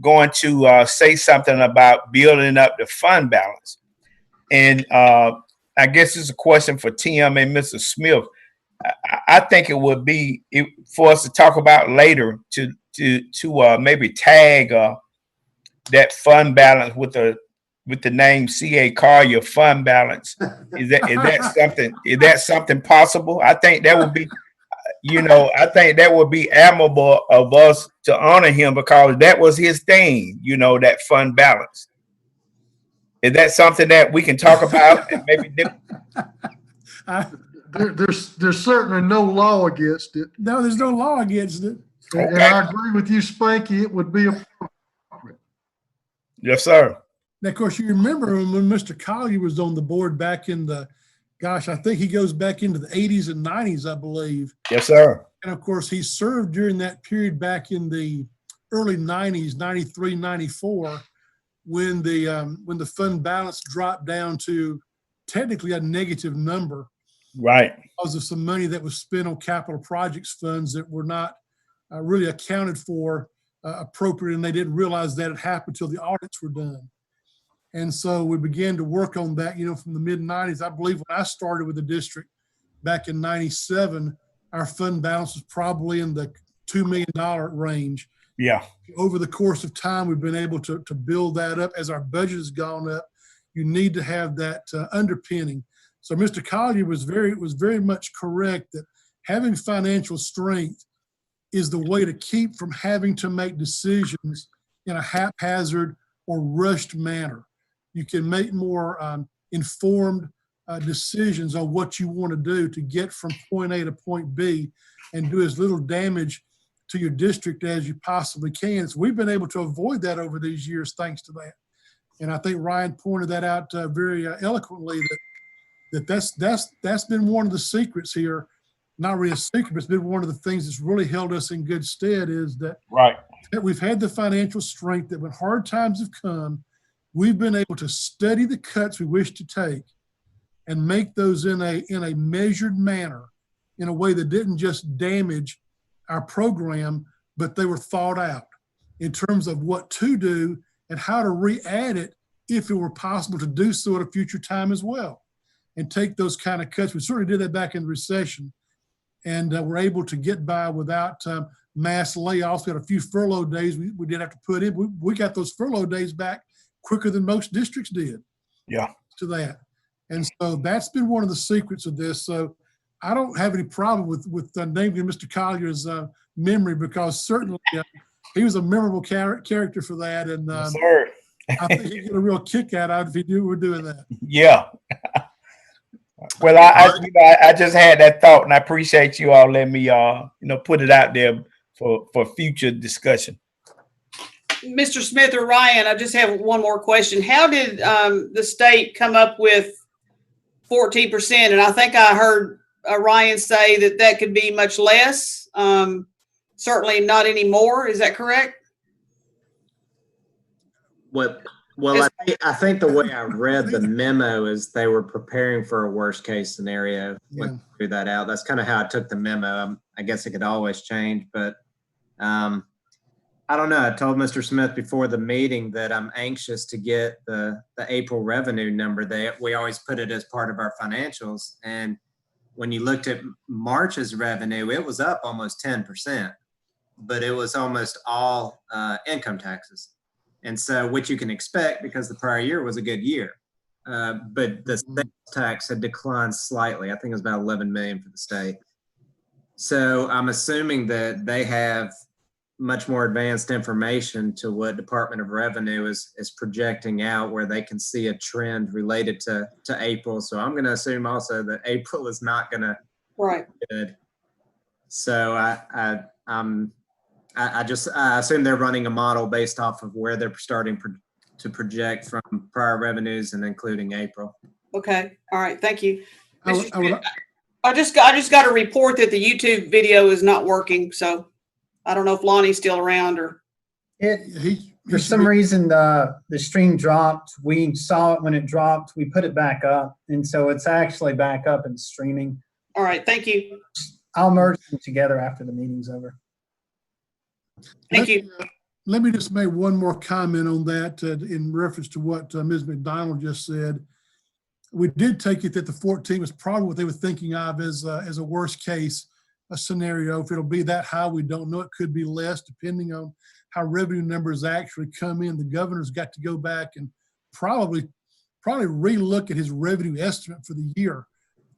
going to say something about building up the fund balance. And I guess it's a question for Tim and Mr. Smith. I think it would be for us to talk about later to maybe tag that fund balance with the name C.A. Collier fund balance. Is that something possible? I think that would be, I think that would be admirable of us to honor him, because that was his thing, that fund balance. Is that something that we can talk about and maybe There's certainly no law against it. No, there's no law against it. Okay. And I agree with you, Spanky. It would be appropriate. Yes, sir. Now, of course, you remember when Mr. Collier was on the board back in the, I think he goes back into the 80s and 90s, I believe. Yes, sir. And of course, he served during that period back in the early 90s, 93, 94, when the fund balance dropped down to technically a negative number. Right. Because of some money that was spent on capital projects funds that were not really accounted for appropriately, and they didn't realize that it happened until the audits were done. And so we began to work on that, from the mid-90s. I believe when I started with the district back in 97, our fund balance was probably in the $2 million range. Yeah. Over the course of time, we've been able to build that up. As our budget has gone up, you need to have that underpinning. So Mr. Collier was very much correct that having financial strength is the way to keep from having to make decisions in a haphazard or rushed manner. You can make more informed decisions on what you want to do to get from point A to point B and do as little damage to your district as you possibly can. So we've been able to avoid that over these years thanks to that. And I think Ryan pointed that out very eloquently, that's been one of the secrets here. Not really a secret, but it's been one of the things that's really held us in good stead, is that, right, that we've had the financial strength that when hard times have come, we've been able to study the cuts we wish to take and make those in a measured manner, in a way that didn't just damage our program, but they were thought out in terms of what to do and how to re-add it if it were possible to do so at a future time as well, and take those kind of cuts. We certainly did that back in the recession, and we're able to get by without mass layoffs. We had a few furlough days we did have to put in. We got those furlough days back quicker than most districts did. Yeah. To that. And so that's been one of the secrets of this. So I don't have any problem with naming Mr. Collier's memory, because certainly he was a memorable character for that. And yes, sir. I think he'd get a real kick out of it if he were doing that. Yeah. Well, I just had that thought, and I appreciate you all letting me put it out there for future discussion. Mr. Smith or Ryan, I just have one more question. How did the state come up with 14%? And I think I heard Ryan say that could be much less. Certainly not anymore. Is that correct? Well, I think the way I read the memo is they were preparing for a worst case scenario. Yeah. Figure that out. That's kind of how I took the memo. I guess it could always change, but I don't know. I told Mr. Smith before the meeting that I'm anxious to get the April revenue number. We always put it as part of our financials. And when you looked at March's revenue, it was up almost 10%, but it was almost all income taxes. And so, which you can expect because the prior year was a good year. But the sales tax had declined slightly. I think it was about 11 million for the state. So I'm assuming that they have much more advanced information to what Department of Revenue is projecting out, where they can see a trend related to April. So I'm going to assume also that April is not going to be good. So I assume they're running a model based off of where they're starting to project from prior revenues and including April. Okay. All right. Thank you. I just got a report that the YouTube video is not working. So I don't know if Lonnie's still around or. For some reason, the stream dropped. We saw it when it dropped. We put it back up. And so it's actually back up and streaming. All right. Thank you. I'll merge them together after the meeting's over. Thank you. let me just make one more comment on that in reference to what Ms. McDonald just said. We did take it that the 14 was probably what they were thinking of as a worst case scenario. If it'll be that high, we don't know. It could be less depending on how revenue numbers actually come in. The governor's got to go back and probably relook at his revenue estimate for the year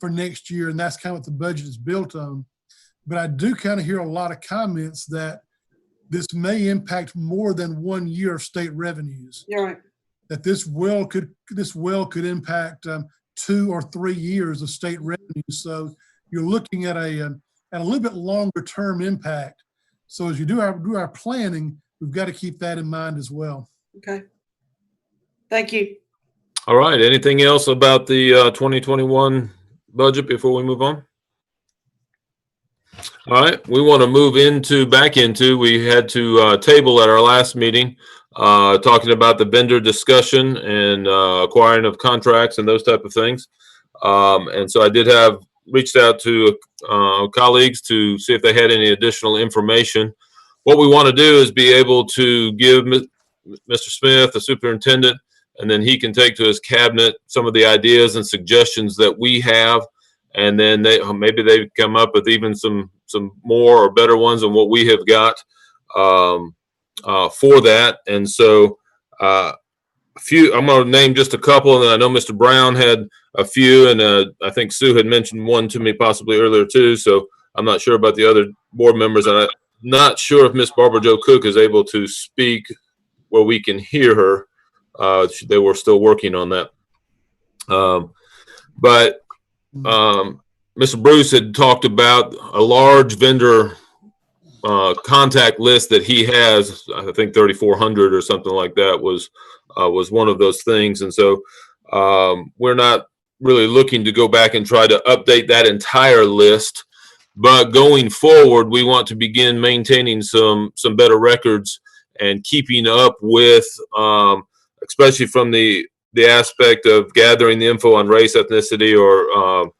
for next year, and that's kind of what the budget is built on. But I do kind of hear a lot of comments that this may impact more than 1 year of state revenues. You're right. That this well could impact 2 or 3 years of state revenue. So you're looking at a little bit longer term impact. So as you do our planning, we've got to keep that in mind as well. Okay. Thank you. All right. Anything else about the 2021 budget before we move on? All right. We want to move back into, we had to table at our last meeting, talking about the vendor discussion and acquiring of contracts and those type of things. And so I did reached out to colleagues to see if they had any additional information. What we want to do is be able to give Mr. Smith, the superintendent, and then he can take to his cabinet some of the ideas and suggestions that we have. And then maybe they come up with even some more or better ones than what we have got for that. And so I'm going to name just a couple, and then I know Mr. Brown had a few, and I think Sue had mentioned one to me possibly earlier too. So I'm not sure about the other board members, and I'm not sure if Miss Barbara Jo Cook is able to speak where we can hear her. They were still working on that. But Mr. Bruce had talked about a large vendor contact list that he has. I think 3,400 or something like that was one of those things. And so we're not really looking to go back and try to update that entire list. But going forward, we want to begin maintaining some better records and keeping up with, especially from the aspect of gathering the info on race, ethnicity, or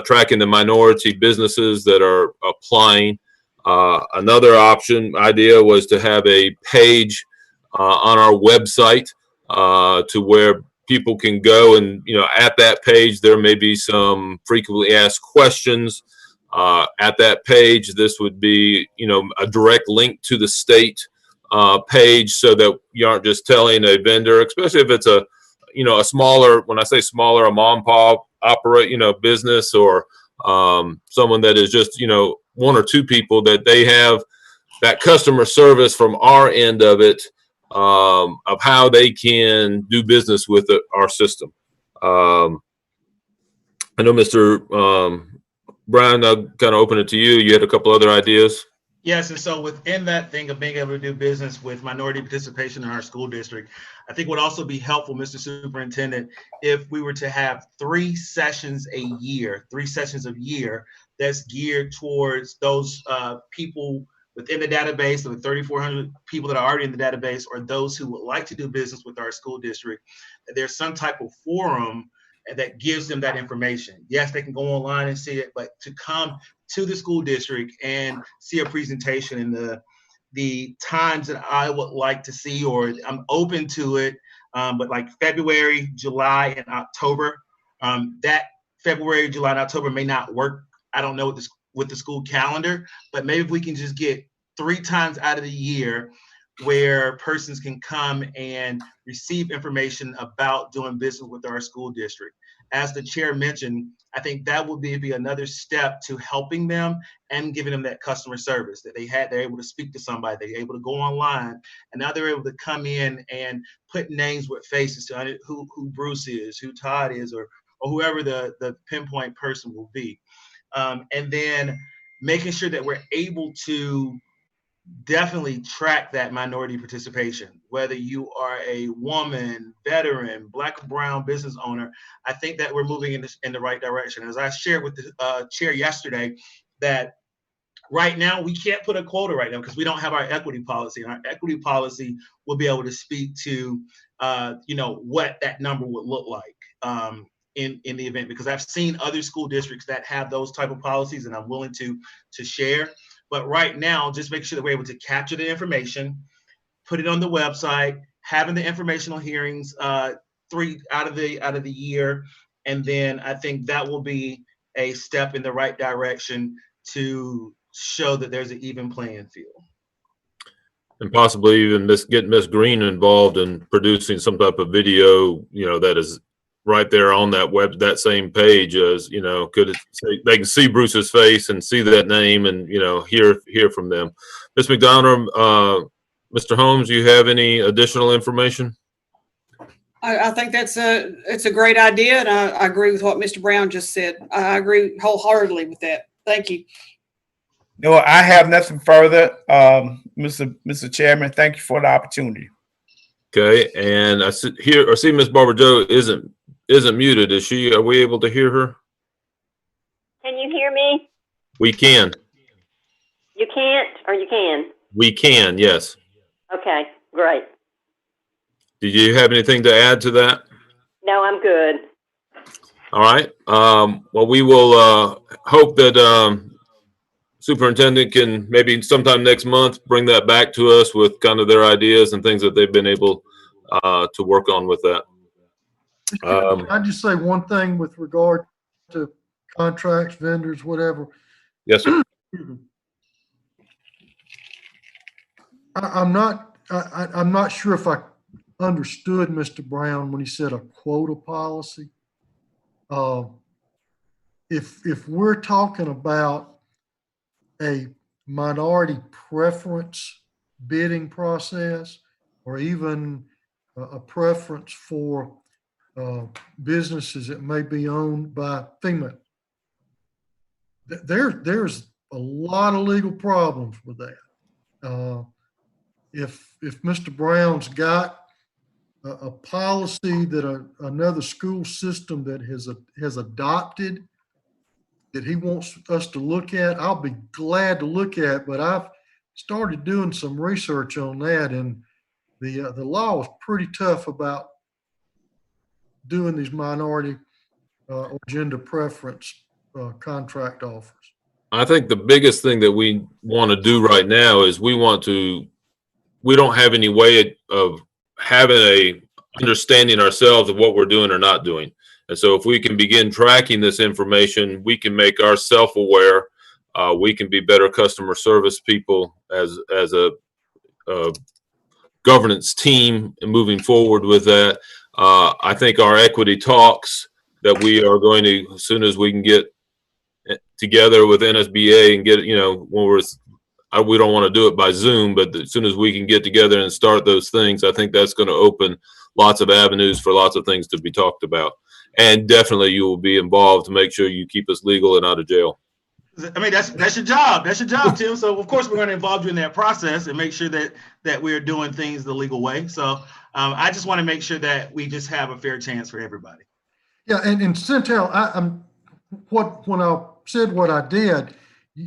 tracking the minority businesses that are applying. Another idea was to have a page on our website to where people can go, and at that page there may be some frequently asked questions. At that page, this would be a direct link to the state page, so that you aren't just telling a vendor, especially if it's a smaller, when I say smaller, a mom and pop business, or someone that is just 1 or 2 people, that they have that customer service from our end of it, of how they can do business with our system. I know Mr. Brian, I'll kind of open it to you. You had a couple other ideas. Yes, and so within that thing of being able to do business with minority participation in our school district, I think would also be helpful, Mr. Superintendent, if we were to have 3 sessions a year, 3 sessions a year that's geared towards those people within the database, the 3,400 people that are already in the database, or those who would like to do business with our school district. There's some type of forum that gives them that information. Yes, they can go online and see it, but to come to the school district and see a presentation in the times that I would like to see, or I'm open to it, but like February, July, and October, that February, July, and October may not work. I don't know with the school calendar, but maybe if we can just get 3 times out of the year where persons can come and receive information about doing business with our school district. As the chair mentioned, I think that would be another step to helping them and giving them that customer service that they're able to speak to somebody, they're able to go online, and now they're able to come in and put names with faces to who Bruce is, who Todd is, or whoever the pinpoint person will be. And then making sure that we're able to definitely track that minority participation, whether you are a woman, veteran, Black or brown business owner. I think that we're moving in the right direction. As I shared with the chair yesterday, that right now we can't put a quota right now because we don't have our equity policy, and our equity policy will be able to speak to what that number would look like in the event, because I've seen other school districts that have those type of policies, and I'm willing to share. But right now, just make sure that we're able to capture the information, put it on the website, having the informational hearings 3 out of the year, and then I think that will be a step in the right direction to show that there's an even playing field. And possibly even get Miss Green involved in producing some type of video, that is right there on that same page as, they can see Bruce's face and see that name and, hear from them. Ms. McDonald, Mr. Holmes, you have any additional information? I think it's a great idea, and I agree with what Mr. Brown just said. I agree wholeheartedly with that. Thank you. No, I have nothing further. Mr. Chairman, thank you for the opportunity. Okay, and I see Miss Barbara Joe isn't muted. Is she? Are we able to hear her? Can you hear me? We can. You can't, or you can? We can, yes. Okay, great. Did you have anything to add to that? No, I'm good. All right. Well, we will hope that Superintendent can maybe sometime next month bring that back to us with kind of their ideas and things that they've been able to work on with that. Can I just say one thing with regard to contracts, vendors, whatever? Yes, sir. I'm not sure if I understood Mr. Brown when he said a quota policy. If we're talking about a minority preference bidding process, or even a preference for businesses that may be owned by female, there's a lot of legal problems with that. If Mr. Brown's got a policy that another school system that has adopted that he wants us to look at, I'll be glad to look at. But I've started doing some research on that, and the law is pretty tough about doing these minority or gender preference contract offers. I think the biggest thing that we want to do right now is we don't have any way of having a understanding ourselves of what we're doing or not doing. And so if we can begin tracking this information, we can make ourselves aware. We can be better customer service people as a governance team and moving forward with that. I think our equity talks that we are going to, as soon as we can get together with NSBA and get, when we don't want to do it by Zoom, but as soon as we can get together and start those things, I think that's going to open lots of avenues for lots of things to be talked about. And definitely you will be involved to make sure you keep us legal and out of jail. I mean, that's your job. That's your job, Tim. So of course we're going to involve you in that process and make sure that we're doing things the legal way. So I just want to make sure that we just have a fair chance for everybody. Yeah, and Centel, when I said what I did,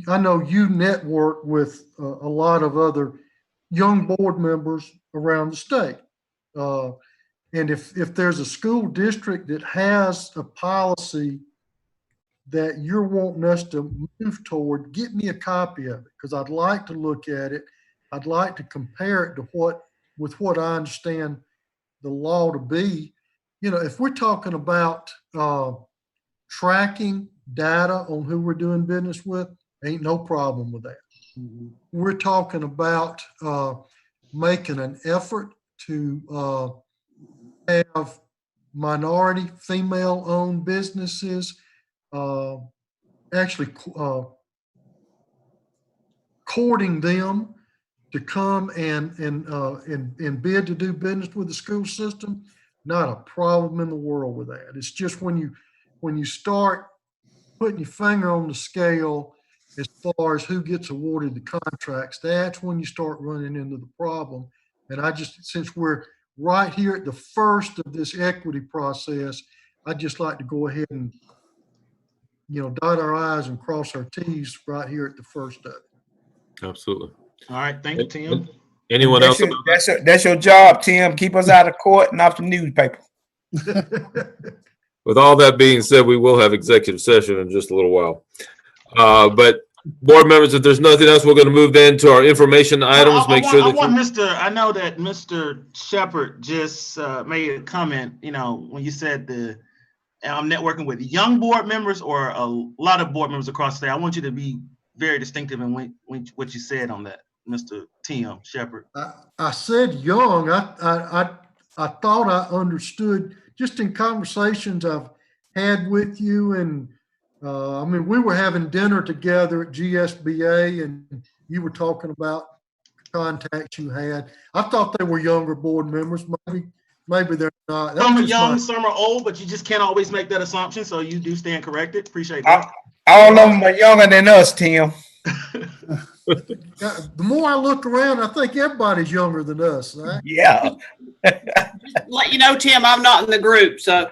I know you network with a lot of other young board members around the state. And if there's a school district that has a policy that you're wanting us to move toward, get me a copy of it, because I'd like to look at it. I'd like to compare it to what I understand the law to be. If we're talking about tracking data on who we're doing business with, ain't no problem with that. Mm-hmm. We're talking about making an effort to have minority female-owned businesses actually courting them to come and bid to do business with the school system. Not a problem in the world with that. It's just when you start putting your finger on the scale as far as who gets awarded the contracts, that's when you start running into the problem. And since we're right here at the first of this equity process, I'd just like to go ahead and, dot our I's and cross our T's right here at the first of it. Absolutely. All right. Thank you, Tim. Anyone else? That's your job, Tim. Keep us out of court and off the newspaper. With all that being said, we will have executive session in just a little while. But board members, if there's nothing else, we're going to move then to our information items. Make sure that I know that Mr. Shepherd just made a comment, you know, when you said I'm networking with young board members or a lot of board members across the state. I want you to be very distinctive in what you said on that, Mr. Tim Shepherd. I said young. I thought I understood just in conversations I've had with you, and I mean, we were having dinner together at GSBA, and you were talking about contacts you had. I thought they were younger board members. Maybe they're not. Some are young, some are old, but you just can't always make that assumption. So you do stand corrected. Appreciate that. All of them are younger than us, Tim. The more I look around, I think everybody's younger than us. Right? Yeah. Let you know, Tim, I'm not in the group, so.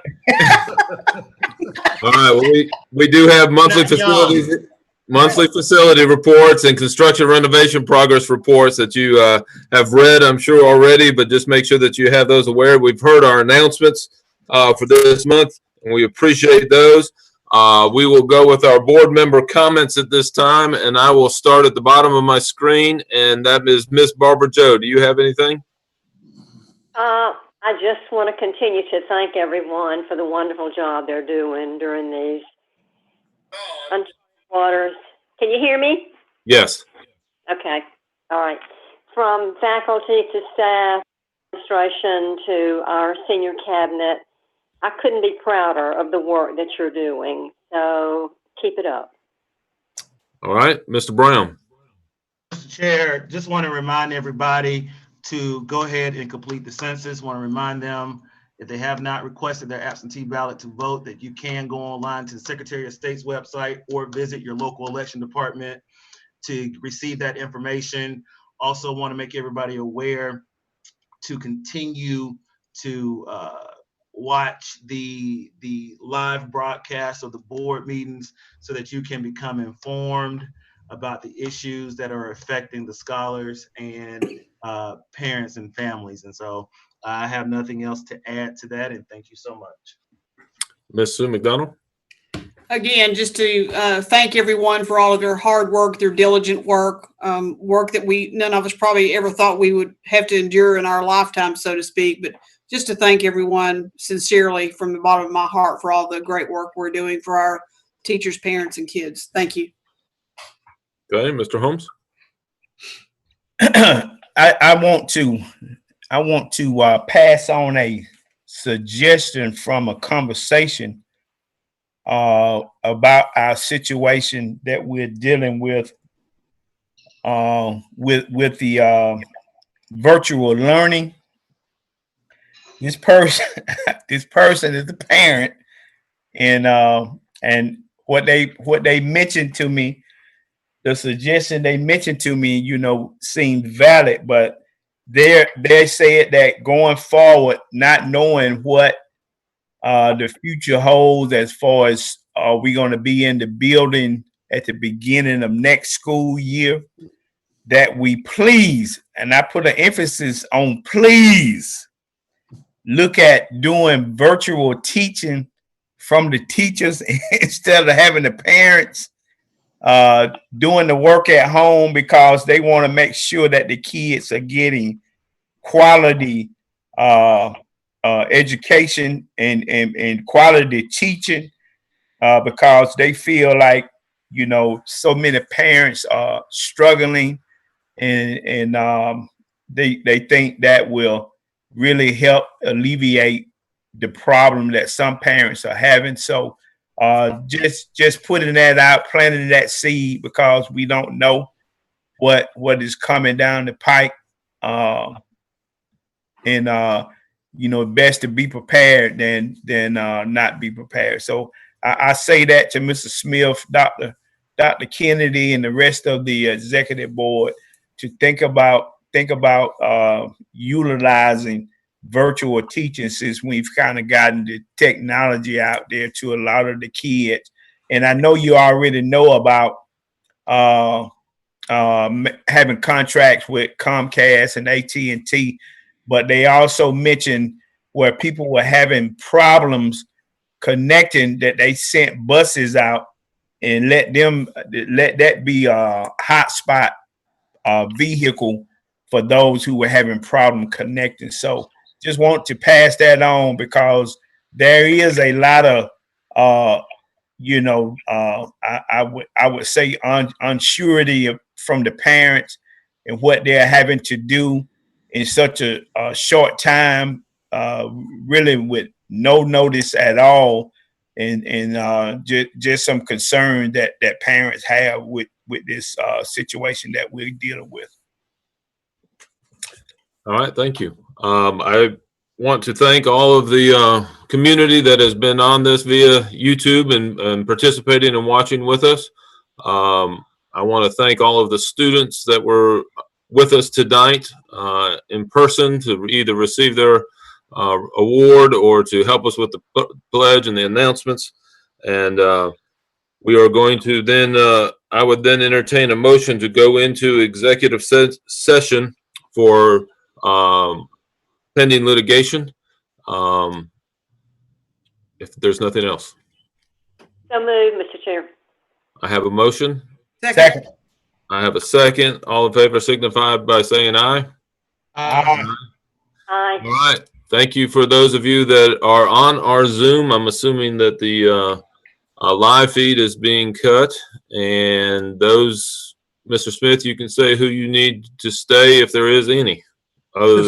All right, well, we do have monthly facility reports and construction renovation progress reports that you have read, I'm sure already, but just make sure that you have those aware. We've heard our announcements for this month, and we appreciate those. We will go with our board member comments at this time, and I will start at the bottom of my screen, and that is Miss Barbara Joe. Do you have anything? I just want to continue to thank everyone for the wonderful job they're doing during these waters. Can you hear me? Yes. Okay. All right. From faculty to staff, administration to our senior cabinet, I couldn't be prouder of the work that you're doing. So keep it up. All right, Mr. Brown. Mr. Chair, just want to remind everybody to go ahead and complete the census. Want to remind them, if they have not requested their absentee ballot to vote, that you can go online to the Secretary of State's website or visit your local election department to receive that information. Also want to make everybody aware to continue to watch the live broadcast of the board meetings so that you can become informed about the issues that are affecting the scholars and parents and families. And so I have nothing else to add to that, and thank you so much. Ms. Sue McDonald. Again, just to thank everyone for all of their hard work, their diligent work, work that none of us probably ever thought we would have to endure in our lifetime, so to speak. But just to thank everyone sincerely from the bottom of my heart for all the great work we're doing for our teachers, parents, and kids. Thank you. Okay, Mr. Holmes. I want to pass on a suggestion from a conversation about our situation that we're dealing with the virtual learning. This person is a parent, and what they mentioned to me, the suggestion they mentioned to me, you know, seemed valid, but they said that going forward, not knowing what the future holds as far as are we going to be in the building at the beginning of next school year, that we please, and I put an emphasis on please, look at doing virtual teaching from the teachers instead of having the parents doing the work at home, because they want to make sure that the kids are getting quality education and quality teaching, because they feel like, you know, so many parents are struggling, and they think that will really help alleviate the problem that some parents are having. So just putting that out, planting that seed, because we don't know what is coming down the pike, and you know, best to be prepared than not be prepared. So I say that to Mr. Smith, Dr. Kennedy, and the rest of the executive board to think about utilizing virtual teaching, since we've kind of gotten the technology out there to a lot of the kids. And I know you already know about having contracts with Comcast and AT&T, but they also mentioned where people were having problems connecting, that they sent buses out and let that be a hotspot vehicle for those who were having problem connecting. So just want to pass that on, because there is a lot of I would say unsurety from the parents and what they're having to do in such a short time, really with no notice at all, and just some concern that parents have with this situation that we're dealing with. All right, thank you. I want to thank all of the community that has been on this via YouTube and participating and watching with us. I want to thank all of the students that were with us tonight in person to either receive their award or to help us with the pledge and the announcements. And we are going to then, I would then entertain a motion to go into executive session for pending litigation. If there's nothing else. So moved, Mr. Chair. I have a motion. Second. I have a second. All in favor signify by saying aye. Aye. All right. Thank you for those of you that are on our Zoom. I'm assuming that the live feed is being cut, and those, Mr. Smith, you can say who you need to stay if there is any. Other than